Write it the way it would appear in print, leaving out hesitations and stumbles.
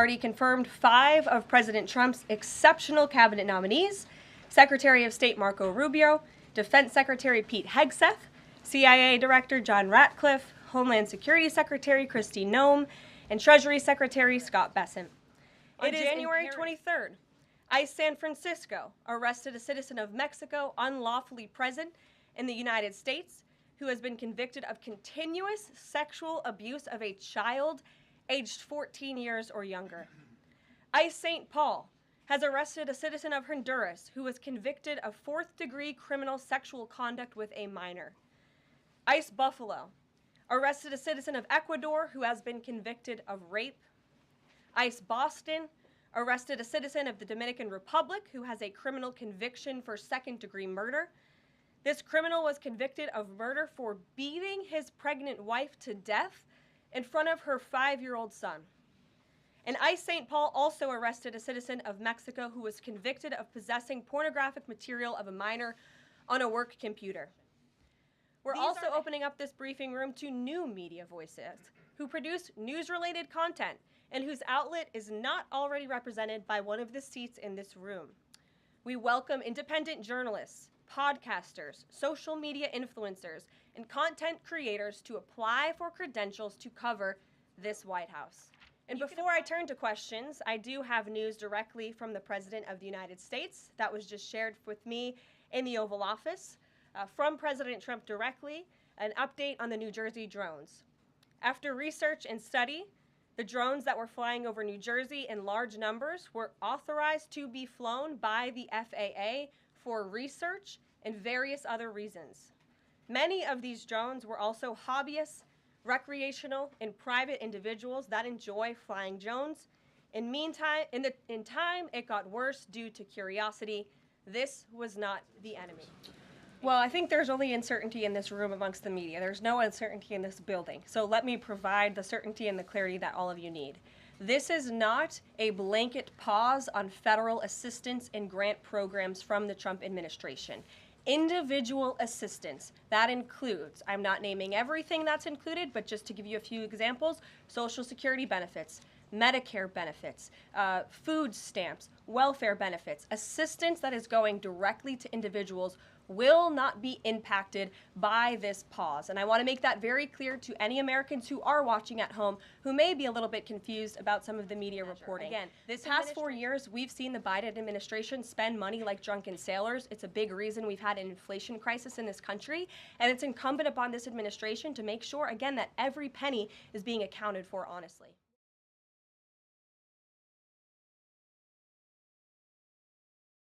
already confirmed 5 of President Trump's exceptional cabinet nominees: Secretary of State Marco Rubio, Defense Secretary Pete Hegseth, CIA Director John Ratcliffe, Homeland Security Secretary Kristi Noem, and Treasury Secretary Scott Bessent. On January 23rd, ICE San Francisco arrested a citizen of Mexico unlawfully present in the United States who has been convicted of continuous sexual abuse of a child aged 14 years or younger. ICE St. Paul has arrested a citizen of Honduras who was convicted of 4th-degree criminal sexual conduct with a minor. ICE Buffalo arrested a citizen of Ecuador who has been convicted of rape. ICE Boston arrested a citizen of the Dominican Republic who has a criminal conviction for 2nd-degree murder. This criminal was convicted of murder for beating his pregnant wife to death in front of her 5-year-old son. And ICE St. Paul also arrested a citizen of Mexico who was convicted of possessing pornographic material of a minor on a work computer. We're also opening up this briefing room to new media voices who produce news-related content and whose outlet is not already represented by one of the seats in this room. We welcome independent journalists, podcasters, social media influencers, and content creators to apply for credentials to cover this White House. And before I turn to questions, I do have news directly from the President of the United States that was just shared with me in the Oval Office. From President Trump directly, an update on the New Jersey drones. After research and study, the drones that were flying over New Jersey in large numbers were authorized to be flown by the FAA for research and various other reasons. Many of these drones were also hobbyists, recreational, and private individuals that enjoy flying drones. In time, it got worse due to curiosity. This was not the enemy. Well, I think there's only uncertainty in this room amongst the media. There's no uncertainty in this building. So let me provide the certainty and the clarity that all of you need. This is not a blanket pause on federal assistance and grant programs from the Trump administration. Individual assistance, that includes, I'm not naming everything that's included, but just to give you a few examples, Social Security benefits, Medicare benefits, food stamps, welfare benefits, assistance that is going directly to individuals will not be impacted by this pause. And I want to make that very clear to any Americans who are watching at home who may be a little bit confused about some of the media reporting. Again, this past 4 years, we've seen the Biden administration spend money like drunken sailors. It's a big reason we've had an inflation crisis in this country, and it's incumbent upon this administration to make sure, again, that every penny is being accounted for honestly.